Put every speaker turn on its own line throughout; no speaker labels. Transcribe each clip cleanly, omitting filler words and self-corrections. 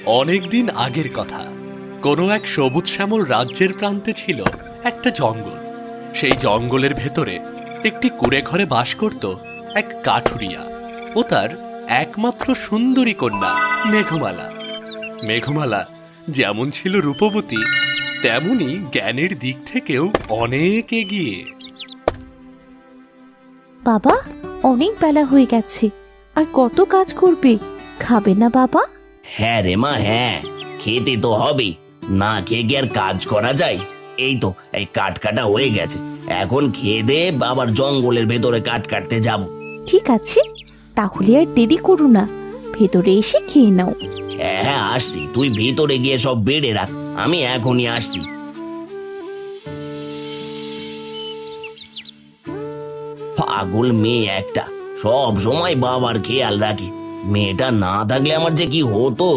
অনেক দিন আগের কথা। কোনো এক সবুজ শ্যামল রাজ্যের প্রান্তে ছিল একটা জঙ্গল। সেই জঙ্গলের ভেতরে একটি কুঁড়ে ঘরে বাস করত এক কাঠুরিয়া ও তার একমাত্র সুন্দরী কন্যা মেঘমালা। মেঘমালা যেমন ছিল রূপবতী, তেমনি জ্ঞানের দিক থেকেও অনেক এগিয়ে।
বাবা, অনেক বেলা হয়ে গেছে, আর কত কাজ করবে? খাবে না বাবা?
হ্যাঁ রে মা, হ্যাঁ, খেতে তো হবে। না খেয়ে কি আর কাজ করা যায়? এই তো এই কাঠ কাটা হয়ে গেছে, এখন খেয়ে দে, আবার জঙ্গলের ভেতরে কাঠ কাটতে যাব।
ঠিক আছে, তাহলে আর দেরি করো না, ভেতরে এসে খেয়ে নাও।
হ্যাঁ হ্যাঁ, আসছি, তুই ভেতরে গিয়ে সব বেড়ে রাখ, আমি এখনই আসছি। পাগল মেয়ে একটা, সব সময় বাবার খেয়াল রাখে। মেয়েটা না থাকলে আমার যে কি হতো।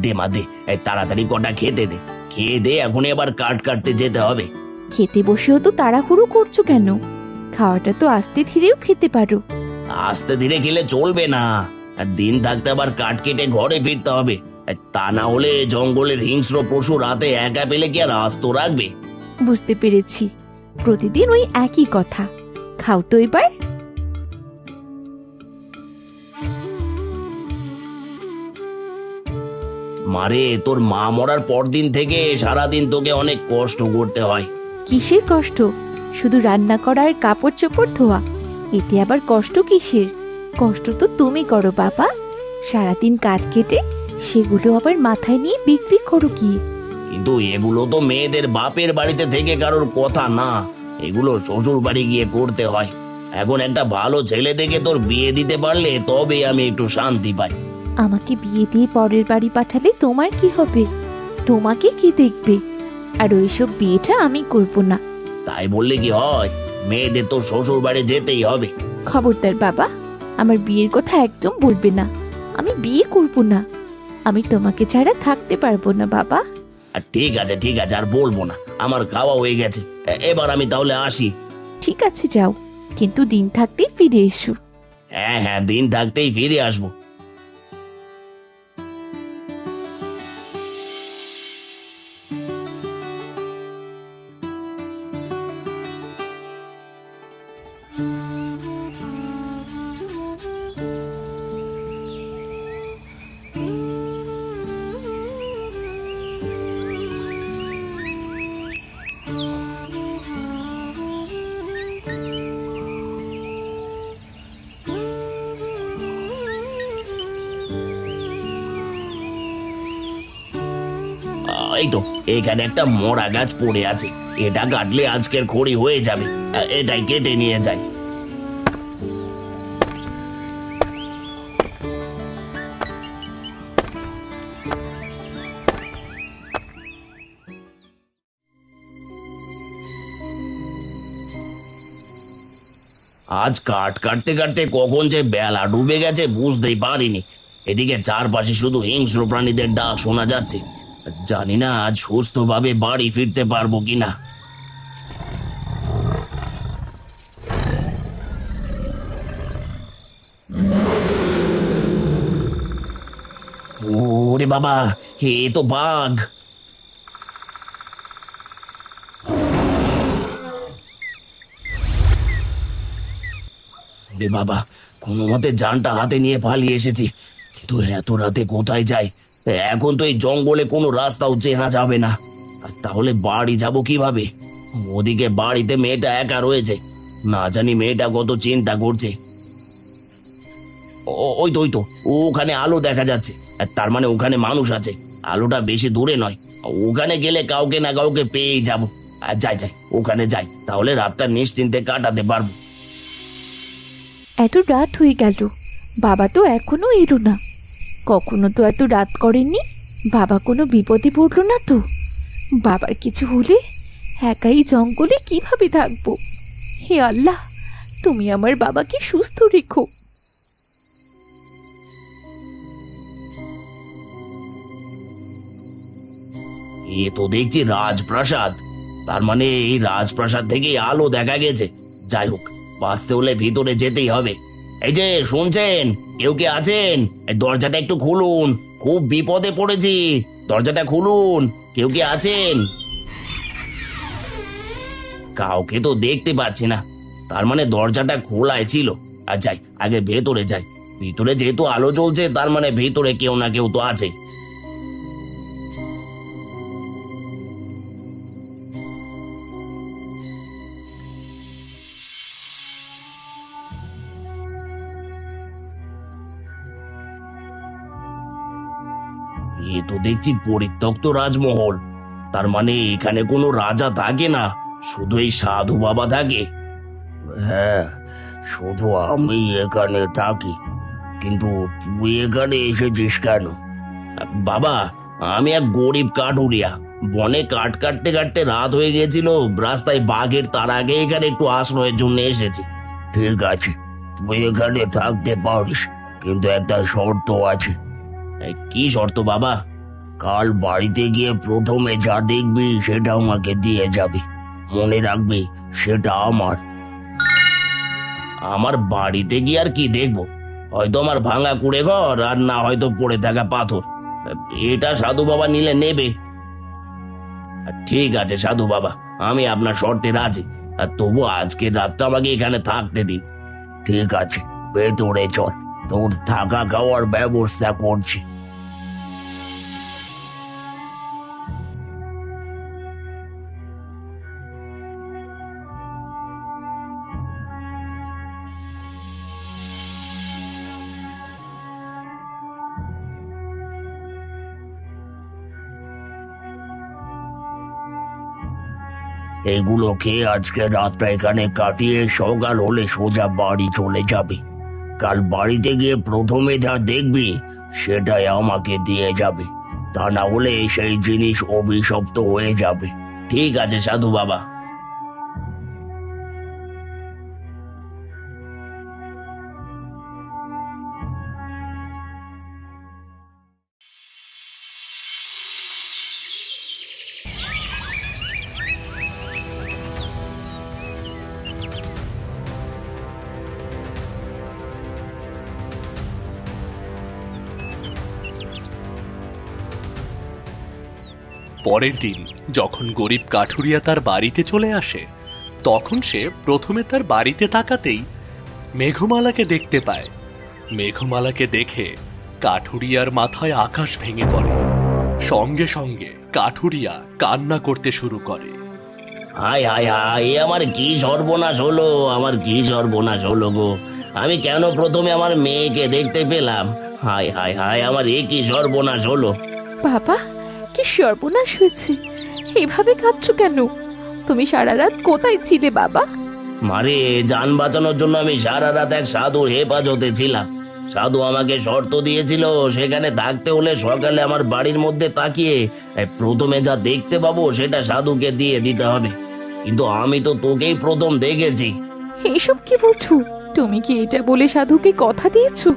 দে মা দে, তাড়াতাড়ি কটা খেতে দে, খেয়ে দে, এখন এবার কাঠ কাটতে যেতে হবে।
খেতে বসেও তো তাড়াহুড়ো করছো কেন? খাওয়াটা তো আস্তে ধীরেও খেতে পারো।
আস্তে ধীরে খেলে চলবে না, আর দিন থাকতে আবার কাঠ কেটে ঘরে ফিরতে হবে। তা না হলে জঙ্গলের হিংস্র পশু রাতে একা পেলে কি আর আস্ত রাখবে?
বুঝতে পেরেছি, প্রতিদিন ওই একই কথা। খাও তো এবার।
মারে, তোর মা মরার পর দিন থেকে সারাদিন তোকে অনেক কষ্ট করতে হয়।
কিসের কষ্ট? শুধু রান্না করা আর কাপড় চোপড় ধোয়া, এতে আবার কষ্ট কিসের? কষ্ট তো তুমি করো বাবা, সারাদিন কাজ কেটে সেগুলো আবার মাথায় নিয়ে বিক্রি করো কি।
কিন্তু এগুলো তো মেয়েদের বাপের বাড়িতে থেকে কারোর কথা না, এগুলো শ্বশুর বাড়ি গিয়ে করতে হয়। এখন একটা ভালো ছেলে দেখে তোর বিয়ে দিতে পারলে তবে আমি একটু শান্তি পাই।
আমাকে বিয়ে দিয়ে পরের বাড়ি পাঠালে তোমার কি হবে? তোমাকে কি দেখবে? আর ওইসব বিয়েটা আমি করব না।
তাই বললে কি হয়? মেয়েদের তো শ্বশুর বাড়ি যেতেই হবে।
খবরদার বাবা, আমার বিয়ের কথা একদম বলবে না। আমি বিয়ে করব না, আমি তোমাকে ছাড়া থাকতে পারবো না বাবা।
আর ঠিক আছে ঠিক আছে, আর বলবো না, আমার খাওয়া হয়ে গেছে। এবার আমি তাহলে আসি।
ঠিক আছে যাও, কিন্তু দিন থাকতেই ফিরে এসো।
হ্যাঁ হ্যাঁ, দিন থাকতেই ফিরে আসবো। এই তো, এখানে একটা মরা গাছ পড়ে আছে, এটা কাটলে আজকের খড়ি হয়ে যাবে। এটাই কেটে নিয়ে যাই। আজ কাঠ কাটতে কাটতে কখন যে বেলা ডুবে গেছে বুঝতেই পারিনি। এদিকে চারপাশে শুধু হিংস্র প্রাণীদের ডাক শোনা যাচ্ছে। জানি না আজ সুস্থভাবে বাড়ি ফিরতে পারবো কিনা। ওরে বাবা, এ তো বাঘ! রে বাবা, কোনো মতে জানটা হাতে নিয়ে পালিয়ে এসেছি, কিন্তু এত রাতে কোথায় যাই? এখন তো এই জঙ্গলে কোনো রাস্তাও চেনা যাবে না। আর তাহলে বাড়ি যাব কিভাবে? ওদিকে বাড়িতে মেয়েটা একা রয়েছে, না জানি মেয়েটা কত চিন্তা করছে। ওই তো ওই তো, ওখানে আলো দেখা যাচ্ছে, আর তার মানে ওখানে মানুষ আছে। আলোটা বেশি দূরে নয়, ওখানে গেলে কাউকে না কাউকে পেয়েই যাব। আর যাই যাই, ওখানে যাই, তাহলে রাতটা নিশ্চিন্তে কাটাতে পারবো।
এত রাত হয়ে গেল, বাবা তো এখনো এলো না। কখনো তো এত রাত করেননি, বাবা কোনো বিপদে পড়লো না তো? বাবার কিছু হলে একাই জঙ্গলে কিভাবে থাকবো? হে আল্লাহ, তুমি আমার বাবাকে সুস্থ রেখো।
এ তো দেখছি রাজপ্রাসাদ। তার মানে এই রাজপ্রাসাদ থেকেই আলো দেখা গেছে। যাই হোক, বাঁচতে হলে ভিতরে যেতেই হবে। এই যে শুনছেন, কেউ কে আছেন? এই দরজাটা একটু খুলুন, খুব বিপদে পড়েছি। দরজাটা খুলুন, কেউ কে আছেন? কাউকে তো দেখতে পাচ্ছি না, তার মানে দরজাটা খোলাই ছিল। আর যাই, আগে ভেতরে যাই। ভিতরে যেহেতু আলো জ্বলছে, তার মানে ভেতরে কেউ না কেউ তো আছে। এ তো দেখছি পরিত্যক্ত রাজমহল। তার মানে এখানে কোনো রাজা থাকে না, শুধু এই সাধু বাবা থাকে। হ্যাঁ, শুধু আমি এখানে থাকি। কিন্তু তুই এখানে এসেছিস কেন? বাবা, আমি এক গরিব কাঠুরিয়া। বনে কাঠ কাটতে কাটতে রাত হয়ে গেছিল, রাস্তায় বাঘের তার আগে এখানে একটু আশ্রয়ের জন্য এসেছি। ঠিক আছে, তুই এখানে থাকতে পারিস, কিন্তু একটা শর্ত আছে। কি শর্ত বাবা? কাল বাড়িতে গিয়ে প্রথমে যা দেখবি সেটা আমাকে দিয়ে যাবি। মনে রাখবি, সেটা আমার। আমার বাড়িতে গিয়ে আর কি দেখবো? হয়তো আমার ভাঙা কুড়ে ঘর, আর না হয়তো পড়ে থাকা পাথর। এটা সাধু বাবা নিলে নেবে। ঠিক আছে সাধু বাবা, আমি আপনার শর্তে রাজি। আর তবু আজকের রাতটা আমাকে এখানে থাকতে দিন। ঠিক আছে, ভেতরে চল, তোর থাকা খাওয়ার ব্যবস্থা করছি। এগুলো খেয়ে আজকে রাতটা এখানে কাটিয়ে সকাল হলে সোজা বাড়ি চলে যাবে। কাল বাড়িতে গিয়ে প্রথমে যা দেখবি সেটাই আমাকে দিয়ে যাবে, তা না হলে সেই জিনিস অভিশপ্ত হয়ে যাবে। ঠিক আছে সাধু বাবা।
পরের দিন যখন গরিব কাঠুরিয়া তার বাড়িতে চলে আসে, তখন সে প্রথমে তার বাড়িতে তাকাতেই মেঘমালাকে দেখতে পায়। মেঘমালাকে দেখে কাঠুরিয়ার মাথায় আকাশ ভেঙে পড়ে। সঙ্গে সঙ্গে কাঠুরিয়া কান্না করতে শুরু করে।
হায় হায় হায়, এ আমার কি সর্বনাশ হলো, আমার কি সর্বনাশ হলো গো! আমি কেন প্রথমে আমার মেয়েকে দেখতে পেলাম? হায় হায় হায়, আমার এ কি সর্বনাশ হলো!
বাবা, কি সর্বনাশ হয়েছে? এভাবে কাঁদছো কেন? তুমি সারা রাত কোথায় ছিলে বাবা?
মারে, যান বাঁচানোর জন্য আমি সারা রাত এক সাধুর হেফাজতে ছিলাম। সাধু আমাকে শর্ত দিয়েছিল, সেখানে থাকতে হলে সকালে আমার বাড়ির মধ্যে তাকিয়ে প্রথমে যা দেখতে পাবো সেটা সাধুকে দিয়ে দিতে হবে। কিন্তু আমি তো তোকেই প্রথম দেখেছি।
এসব কি বলছো? তুমি কি এটা বলে সাধুকে কথা দিয়েছো?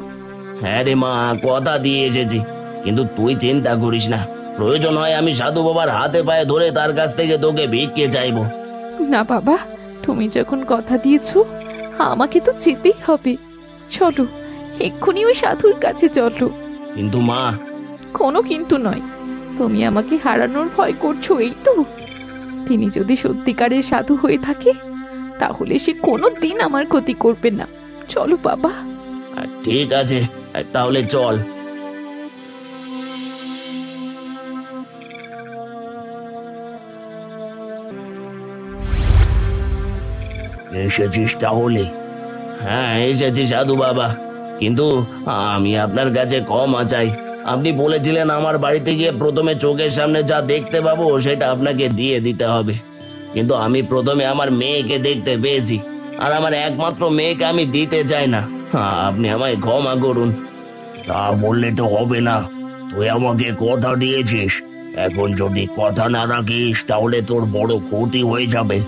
হ্যাঁ রে মা, কথা দিয়ে এসেছি। কিন্তু তুই চিন্তা করিস না, প্রয়োজন হয় আমি সাধু বাবার হাতে পায়ে ধরে তার কাছ থেকে তোকে ভিক্ষে চাইবো।
না বাবা, তুমি যখন কথা দিয়েছো, আমাকে তো যেতেই হবে। চলো, এক্ষুনি ওই সাধুর কাছে চলো।
কিন্তু মা।
কোনো কিন্তু নয়। তুমি আমাকে হারানোর ভয় করছো, এই তো? তিনি যদি সত্যিকারের সাধু হয়ে থাকে, তাহলে সে কোনো দিন আমার ক্ষতি করবে না। চলো বাবা।
ঠিক আছে, তাহলে চল। এসেছিস তাহলে? হ্যাঁ, এসেছি সাধু বাবা, কিন্তু আমি আপনার কাছে ক্ষমা চাই। আপনি বলেছিলেন আমার বাড়িতে গিয়ে প্রথমে চোখের সামনে যা দেখতে পাবো সেটা আপনাকে দিয়ে দিতে হবে। কিন্তু আমি প্রথমে আমার মেয়েকে দেখতে পেয়েছি, আর আমার একমাত্র মেয়েকে আমি দিতে চাই না। আপনি আমায় ক্ষমা করুন। তা বললে তো হবে না, তুই আমাকে কথা দিয়েছিস। এখন যদি কথা না রাখিস তাহলে তোর বড় ক্ষতি হয়ে যাবে।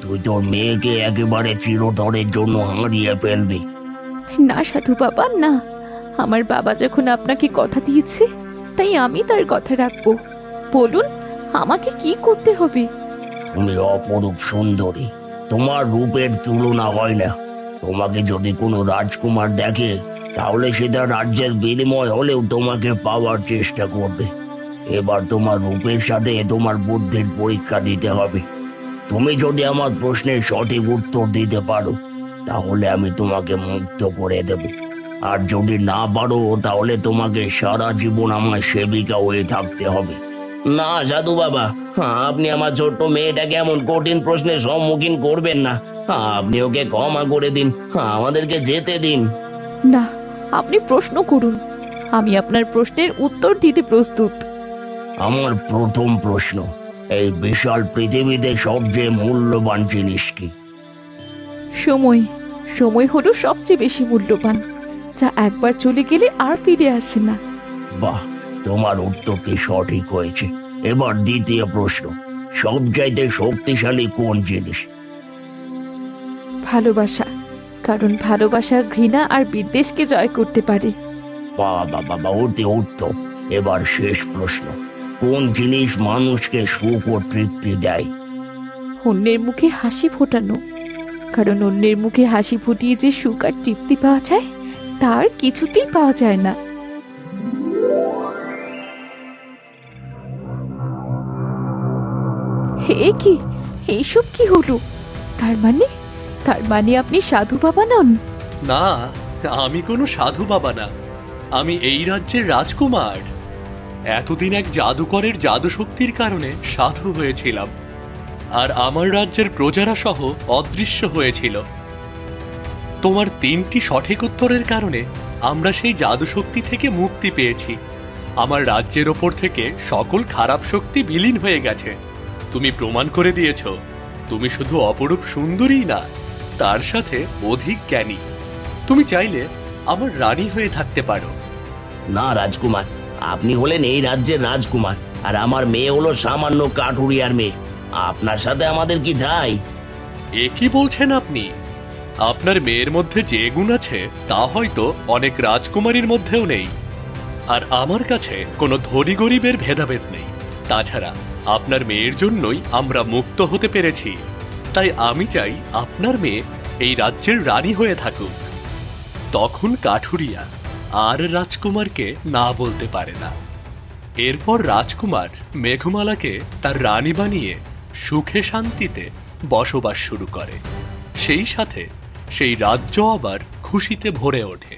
তুই তোর মেয়েকে একেবারে চিরতরের জন্য হারিয়ে ফেলবি।
না সাধু বাবা, না। আমার বাবা যখন আপনাকে কথা দিয়েছে, তাই আমি তার কথা রাখবো। বলুন, আমাকে কি করতে হবে?
তুমি অপরূপ সুন্দরী, তোমার রূপের তুলনা হয় না। তোমাকে যদি কোনো রাজকুমার দেখে তাহলে সেটা রাজ্যের বিনিময় হলেও তোমাকে পাওয়ার চেষ্টা করবে। এবার তোমার রূপের সাথে তোমার বুদ্ধির পরীক্ষা দিতে হবে। তুমি যদি আমার প্রশ্নের সঠিক উত্তর দিতে পারো তাহলে আমি তোমাকে মুক্ত করে দেব, আর যদি না পারো তাহলে তোমাকে সারা জীবন আমার সেবিকা হয়ে থাকতে হবে। না সাধু বাবা, আপনি আমার ছোট্ট মেয়েটাকে এমন কঠিন প্রশ্নের সম্মুখীন করবেন না। আপনি ওকে ক্ষমা করে দিন, আমাদেরকে যেতে দিন।
না, আপনি প্রশ্ন করুন, আমি আপনার প্রশ্নের উত্তর দিতে প্রস্তুত।
আমার প্রথম প্রশ্ন, এই বিশাল পৃথিবীতে সবচেয়ে মূল্যবান জিনিস কি?
সময়। সময় হলো সবচেয়ে বেশি মূল্যবান, যা একবার চলে গেলে আর ফিরে আসে না।
বাহ, তোমার উত্তরটি সঠিক হয়েছে। এবার দ্বিতীয় প্রশ্ন, সবচাইতে শক্তিশালী কোন জিনিস?
ভালোবাসা, কারণ ভালোবাসা ঘৃণা আর বিদ্বেষকে জয় করতে পারে।
বাবা বাবা, অতি উত্তম। এবার শেষ প্রশ্ন, কোন জিনিস মানুষকে সুখ ও তৃপ্তি দেয়?
অন্যের মুখে হাসি ফোটানো, কারণ অন্যের মুখে হাসি ফুটিয়ে যে সুখ আর তৃপ্তি পাওয়া যায় তার কিছুতেই পাওয়া যায় না। হে কি, এইসব কি হলো? তার মানে আপনি সাধু বাবা নন?
না, আমি কোনো সাধু বাবা না, আমি এই রাজ্যের রাজকুমার। এতদিন এক জাদুকরের জাদুশক্তির কারণে সাধু হয়েছিলাম, আর আমার রাজ্যের প্রজারা সহ অদৃশ্য হয়েছিল। তোমার 3টি সঠিক উত্তরের কারণে আমরা সেই জাদুশক্তি থেকে মুক্তি পেয়েছি। আমার রাজ্যের ওপর থেকে সকল খারাপ শক্তি বিলীন হয়ে গেছে। তুমি প্রমাণ করে দিয়েছ তুমি শুধু অপরূপ সুন্দরী না, তার সাথে অধিক জ্ঞানী। তুমি চাইলে আমার রানী হয়ে থাকতে পারো।
না রাজকুমার, আপনি হলেন এই রাজ্যের রাজকুমার, আর আমার মেয়ে হলো সামান্য কাঠুরিয়ার মেয়ে। আপনার সাথে আমাদের কি যায়?
এ কি বলছেন আপনি? আপনার মেয়ের মধ্যে যে গুণ আছে তা হয়তো অনেক রাজকুমারীর মধ্যেও নেই। আর আমার কাছে কোনো ধনী গরিবের ভেদাভেদ নেই। তাছাড়া আপনার মেয়ের জন্যই আমরা মুক্ত হতে পেরেছি। তাই আমি চাই আপনার মেয়ে এই রাজ্যের রানী হয়ে থাকুক। তখন কাঠুরিয়া আর রাজকুমারকে না বলতে পারে না। এরপর রাজকুমার মেঘমালাকে তার রানী বানিয়ে সুখে শান্তিতে বসবাস শুরু করে। সেই সাথে সেই রাজ্য আবার খুশিতে ভরে ওঠে।